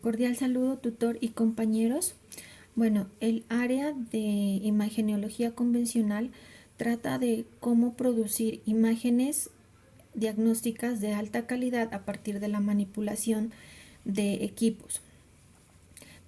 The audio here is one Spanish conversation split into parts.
Cordial saludo, tutor y compañeros. Bueno, el área de imagenología convencional trata de cómo producir imágenes diagnósticas de alta calidad a partir de la manipulación de equipos.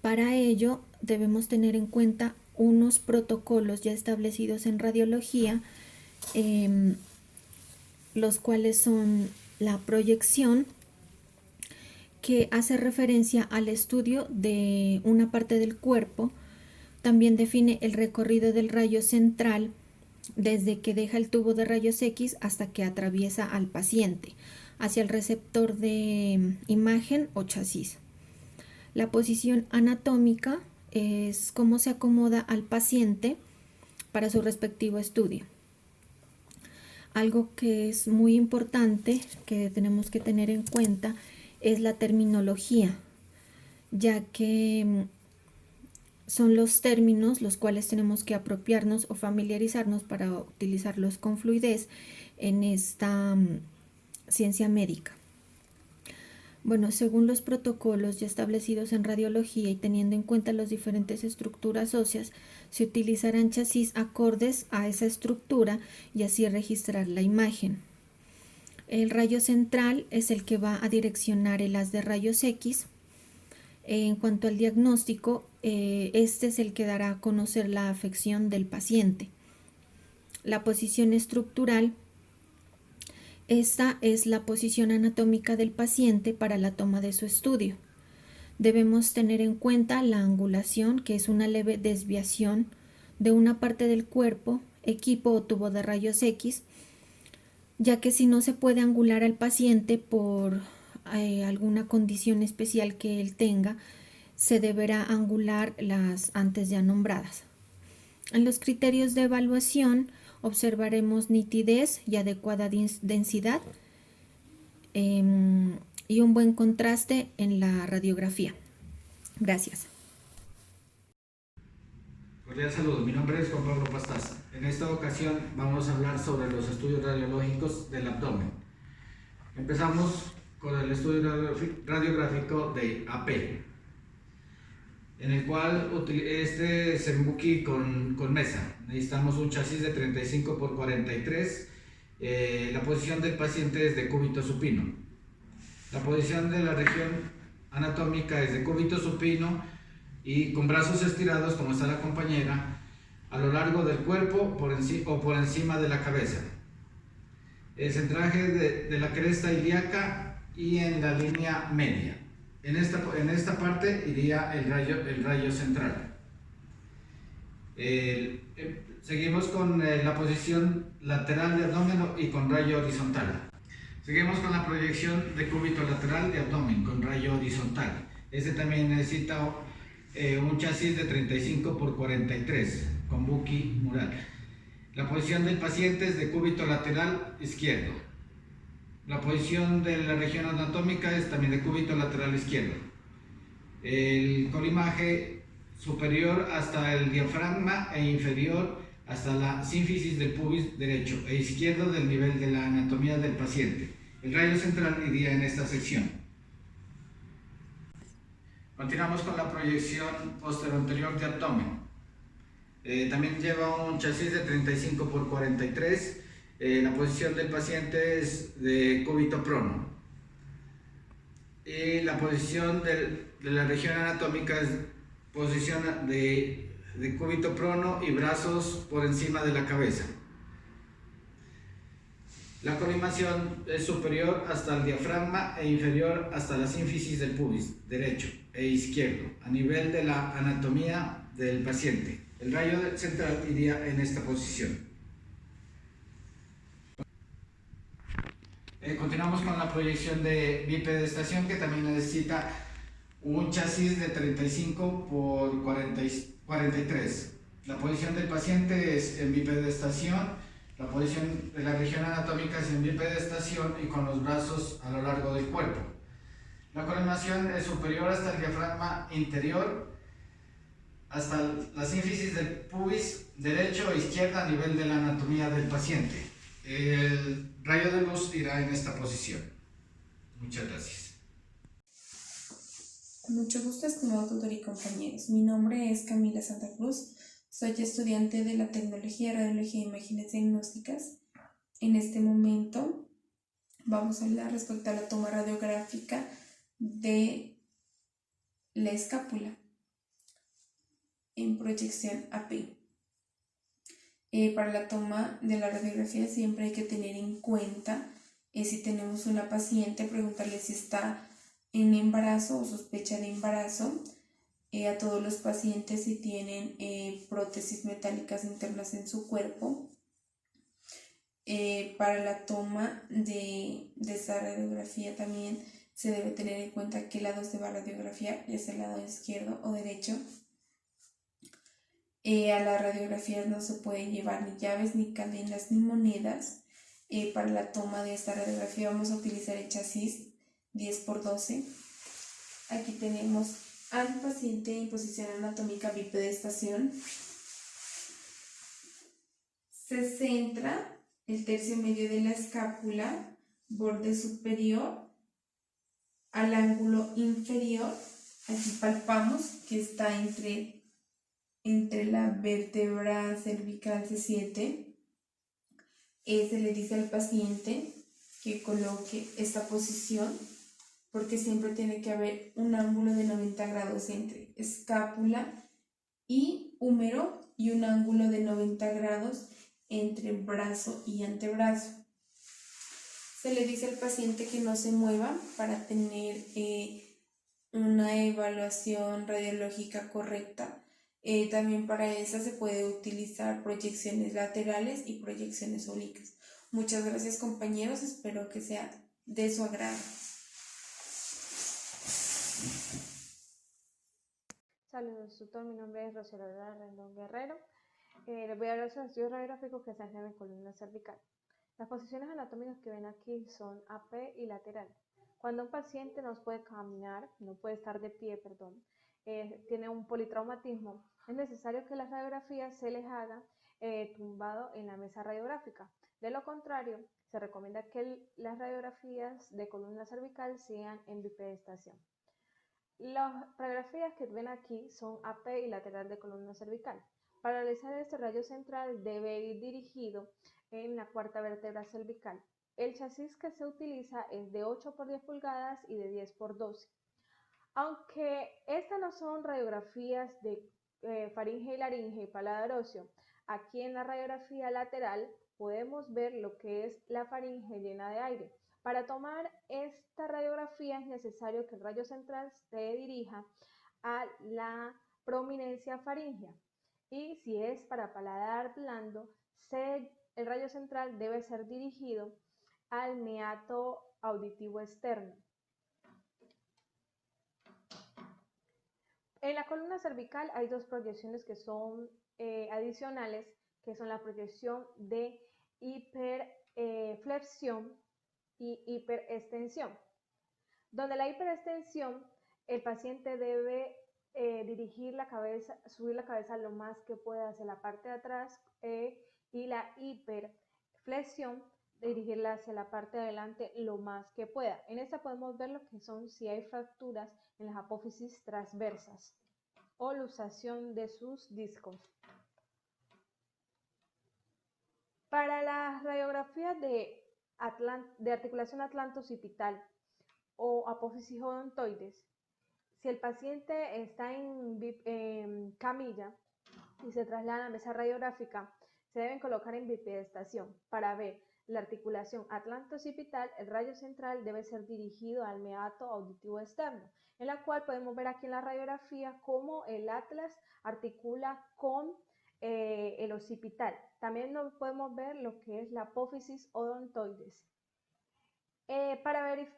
Para ello debemos tener en cuenta unos protocolos ya establecidos en radiología, los cuales son la proyección, que hace referencia al estudio de una parte del cuerpo. También define el recorrido del rayo central desde que deja el tubo de rayos X hasta que atraviesa al paciente hacia el receptor de imagen o chasis. La posición anatómica es cómo se acomoda al paciente para su respectivo estudio. Algo que es muy importante que tenemos que tener en cuenta es la terminología, ya que son los términos los cuales tenemos que apropiarnos o familiarizarnos para utilizarlos con fluidez en esta ciencia médica. Bueno, según los protocolos ya establecidos en radiología y teniendo en cuenta las diferentes estructuras óseas, se utilizarán chasis acordes a esa estructura y así registrar la imagen. El rayo central es el que va a direccionar el haz de rayos X. En cuanto al diagnóstico, este es el que dará a conocer la afección del paciente. La posición estructural, esta es la posición anatómica del paciente para la toma de su estudio. Debemos tener en cuenta la angulación, que es una leve desviación de una parte del cuerpo, equipo o tubo de rayos X, ya que si no se puede angular al paciente por alguna condición especial que él tenga, se deberá angular las antes ya nombradas. En los criterios de evaluación observaremos nitidez y adecuada densidad y un buen contraste en la radiografía. Gracias. Cordial saludo, mi nombre es Juan Pablo Pastaza. En esta ocasión vamos a hablar sobre los estudios radiológicos del abdomen. Empezamos con el estudio radiográfico de AP, en el cual este es en buki con mesa. Necesitamos un chasis de 35 por 43. La posición del paciente es de cúbito supino. La posición de la región anatómica es de cúbito supino y con brazos estirados, como está la compañera, a lo largo del cuerpo por encima de la cabeza. El centraje de la cresta ilíaca y en la línea media. En esta parte iría el rayo central. Seguimos con la posición lateral de abdomen y con rayo horizontal. Seguimos con la proyección de cúbito lateral de abdomen con rayo horizontal. Este también necesita un chasis de 35 por 43 con buki mural. La posición del paciente es de cúbito lateral izquierdo. La posición de la región anatómica es también de cúbito lateral izquierdo. El colimaje superior hasta el diafragma e inferior hasta la sínfisis del pubis derecho e izquierdo del nivel de la anatomía del paciente. El rayo central iría en esta sección. Continuamos con la proyección posterior de abdomen. También lleva un chasis de 35 por 43. La posición del paciente es de cúbito prono. Y la posición de la región anatómica es posición de cúbito prono y brazos por encima de la cabeza. La colimación es superior hasta el diafragma e inferior hasta la sínfisis del pubis derecho e izquierdo, a nivel de la anatomía del paciente. El rayo central iría en esta posición. Continuamos con la proyección de bipedestación, que también necesita un chasis de 35 por 43. La posición del paciente es en bipedestación. La posición de la región anatómica es en bipedestación y con los brazos a lo largo del cuerpo. La colimación es superior hasta el diafragma interior, hasta la sínfisis del pubis derecho e izquierda a nivel de la anatomía del paciente. El rayo de luz irá en esta posición. Muchas gracias. Mucho gusto, estimado tutor y compañeros. Mi nombre es Camila Santa Cruz. Soy estudiante de la Tecnología, Radiología e Imágenes Diagnósticas. En este momento vamos a hablar respecto a la toma radiográfica de la escápula en proyección AP. Para la toma de la radiografía siempre hay que tener en cuenta si tenemos una paciente, preguntarle si está en embarazo o sospecha de embarazo. A todos los pacientes si tienen prótesis metálicas internas en su cuerpo. Para la toma de esta radiografía también se debe tener en cuenta qué lado se va a radiografía, ya sea el lado izquierdo o derecho. A las radiografías no se puede llevar ni llaves, ni cadenas, ni monedas. Para la toma de esta radiografía vamos a utilizar el chasis 10x12. Aquí tenemos al paciente en posición anatómica bipedestación. Se centra el tercio medio de la escápula, borde superior, al ángulo inferior. Aquí palpamos que está entre la vértebra cervical C7. Se le dice al paciente que coloque esta posición porque siempre tiene que haber un ángulo de 90 grados entre escápula y húmero y un ángulo de 90 grados entre brazo y antebrazo. Se le dice al paciente que no se mueva para tener una evaluación radiológica correcta. También para esa se puede utilizar proyecciones laterales y proyecciones oblicuas. Muchas gracias, compañeros, espero que sea de su agrado. Saludos, tutor. Mi nombre es Rosalía Rendón Guerrero. Les voy a hablar sobre los estudios radiográficos que se hacen en columna cervical. Las posiciones anatómicas que ven aquí son AP y lateral. Cuando un paciente no puede caminar, no puede estar de pie, tiene un politraumatismo, es necesario que las radiografías se les hagan tumbado en la mesa radiográfica. De lo contrario, se recomienda que las radiografías de columna cervical sean en bipedestación. Las radiografías que ven aquí son AP y lateral de columna cervical. Para realizar este rayo central debe ir dirigido en la cuarta vértebra cervical. El chasis que se utiliza es de 8x10 pulgadas y de 10x12. Aunque estas no son radiografías de faringe y laringe y paladar óseo, aquí en la radiografía lateral podemos ver lo que es la faringe llena de aire. Para tomar esta radiografía es necesario que el rayo central se dirija a la prominencia faríngea. Y si es para paladar blando, el rayo central debe ser dirigido al meato auditivo externo. En la columna cervical hay dos proyecciones que son adicionales, que son la proyección de hiperflexión y hiperextensión. Donde la hiperextensión, el paciente debe dirigir la cabeza, subir la cabeza lo más que pueda hacia la parte de atrás y la hiperflexión, dirigirla hacia la parte de adelante lo más que pueda. En esta podemos ver lo que son si hay fracturas en las apófisis transversas o luxación de sus discos. Para las radiografías de articulación atlanto-occipital o apófisis odontoides, si el paciente está en camilla y se traslada a la mesa radiográfica, se deben colocar en bipedestación. Para ver la articulación atlanto-occipital, el rayo central debe ser dirigido al meato auditivo externo, en la cual podemos ver aquí en la radiografía cómo el atlas articula con el occipital. También podemos ver lo que es la apófisis odontoides. Para ver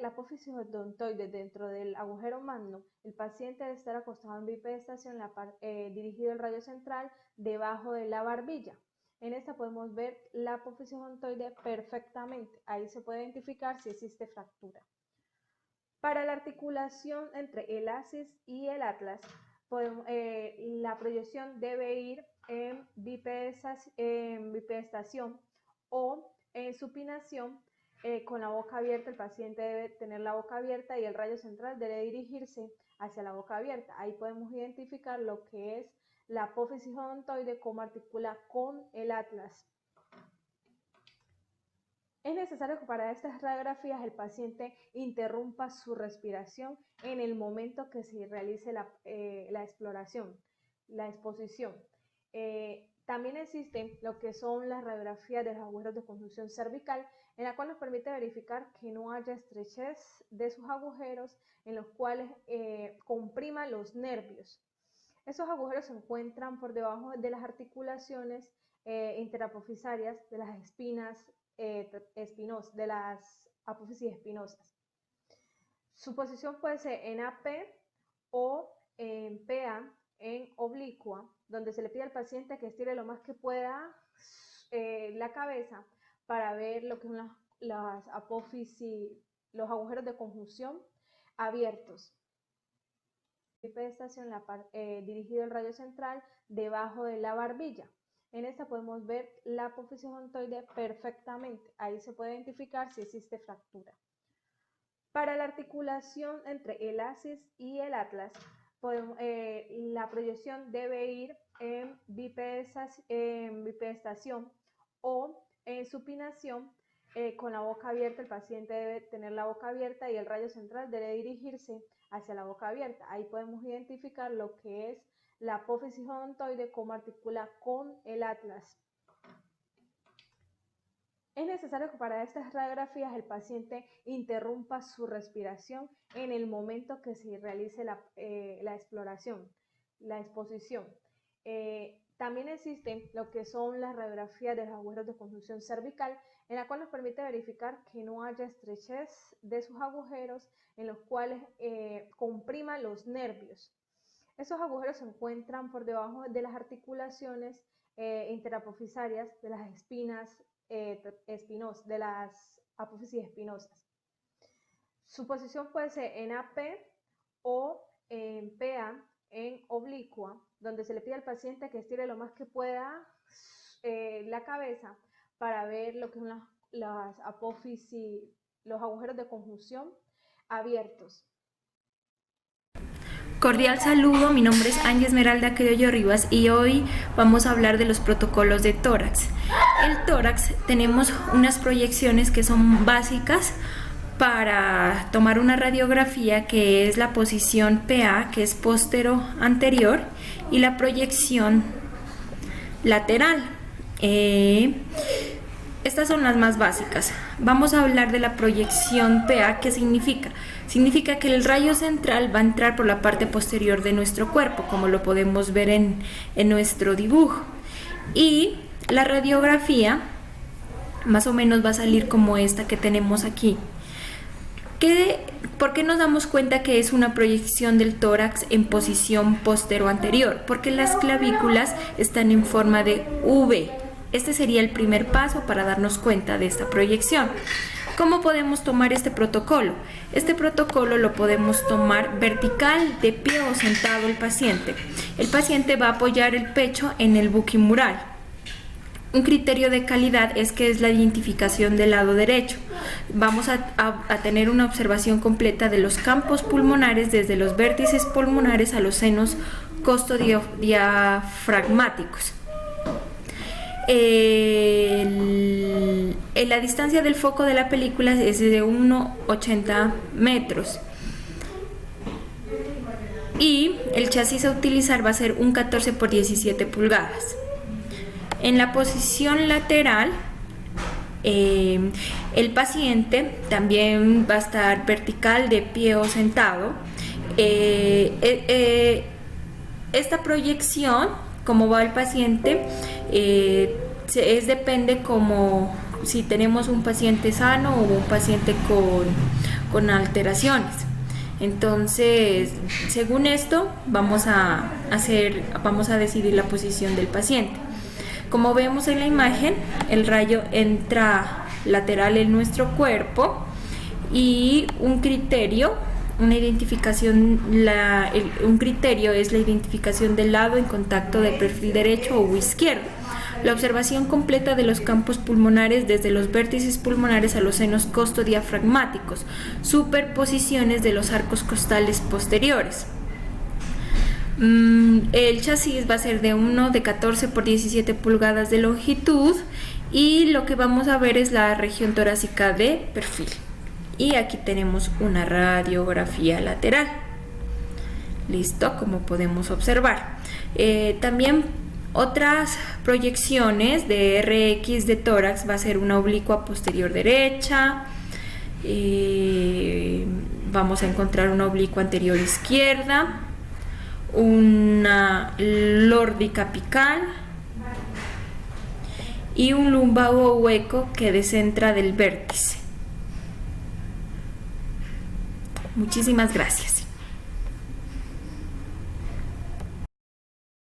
la apófisis odontoides dentro del agujero magno, el paciente debe estar acostado en bipedestación, dirigido el rayo central debajo de la barbilla. En esta podemos ver la apófisis odontoide perfectamente. Ahí se puede identificar si existe fractura. Para la articulación entre el ACIS y el atlas, la proyección debe ir en bipedestación o en supinación con la boca abierta, el paciente debe tener la boca abierta y el rayo central debe dirigirse hacia la boca abierta. Ahí podemos identificar lo que es la apófisis odontoide, cómo articula con el atlas. Es necesario que para estas radiografías el paciente interrumpa su respiración en el momento que se realice la exploración, la exposición. También existen lo que son las radiografías de los agujeros de conjunción cervical, en la cual nos permite verificar que no haya estrechez de sus agujeros en los cuales compriman los nervios. Esos agujeros se encuentran por debajo de las articulaciones interapofisarias de las espinas de las apófisis espinosas. Su posición puede ser en AP o en PA, en oblicua, donde se le pide al paciente que estire lo más que pueda la cabeza para ver lo que son las apófisis, los agujeros de conjunción abiertos. Bipedestación, dirigido el rayo central debajo de la barbilla. En esta podemos ver la apófisis odontoide perfectamente. Ahí se puede identificar si existe fractura. Para la articulación entre el ASIS y el atlas, la proyección debe ir en bipedestación o en supinación con la boca abierta. El paciente debe tener la boca abierta y el rayo central debe dirigirse hacia la boca abierta. Ahí podemos identificar lo que es la apófisis odontoide, cómo articula con el atlas. Es necesario que para estas radiografías el paciente interrumpa su respiración en el momento que se realice la exploración, la exposición. También existen lo que son las radiografías de los agujeros de conjunción cervical, en la cual nos permite verificar que no haya estrechez de sus agujeros en los cuales compriman los nervios. Esos agujeros se encuentran por debajo de las articulaciones interapofisarias de las espinas de las apófisis espinosas. Su posición puede ser en AP o en PA, en oblicua, donde se le pide al paciente que estire lo más que pueda la cabeza para ver lo que son las apófisis, los agujeros de conjunción abiertos. Cordial saludo, mi nombre es Angie Esmeralda Criollo Rivas y hoy vamos a hablar de los protocolos de tórax. El tórax tenemos unas proyecciones que son básicas para tomar una radiografía, que es la posición PA, que es postero-anterior, y la proyección lateral. Estas son las más básicas. Vamos a hablar de la proyección PA. ¿Qué significa? Significa que el rayo central va a entrar por la parte posterior de nuestro cuerpo, como lo podemos ver en nuestro dibujo. Y la radiografía más o menos va a salir como esta que tenemos aquí. ¿Por qué nos damos cuenta que es una proyección del tórax en posición postero-anterior? Porque las clavículas están en forma de V. Este sería el primer paso para darnos cuenta de esta proyección. ¿Cómo podemos tomar este protocolo? Este protocolo lo podemos tomar vertical, de pie o sentado el paciente. El paciente va a apoyar el pecho en el buquimural. Un criterio de calidad es que es la identificación del lado derecho. Vamos a tener una observación completa de los campos pulmonares, desde los vértices pulmonares a los senos costodiafragmáticos. La distancia del foco de la película es de 1,80 metros y el chasis a utilizar va a ser un 14 por 17 pulgadas. En la posición lateral, el paciente también va a estar vertical, de pie o sentado. Esta proyección, cómo va el paciente, depende como si tenemos un paciente sano o un paciente con alteraciones. Entonces, según esto, vamos a decidir la posición del paciente. Como vemos en la imagen, el rayo entra lateral en nuestro cuerpo y un criterio es la identificación del lado en contacto de perfil derecho o izquierdo. La observación completa de los campos pulmonares desde los vértices pulmonares a los senos costodiafragmáticos. Superposiciones de los arcos costales posteriores. El chasis va a ser de 14 por 17 pulgadas de longitud y lo que vamos a ver es la región torácica de perfil. Y aquí tenemos una radiografía lateral. Listo, como podemos observar. También otras proyecciones de RX de tórax va a ser una oblicua posterior derecha. Vamos a encontrar una oblicua anterior izquierda, una lórdica apical y un lumbago hueco que descentra del vértice. Muchísimas gracias.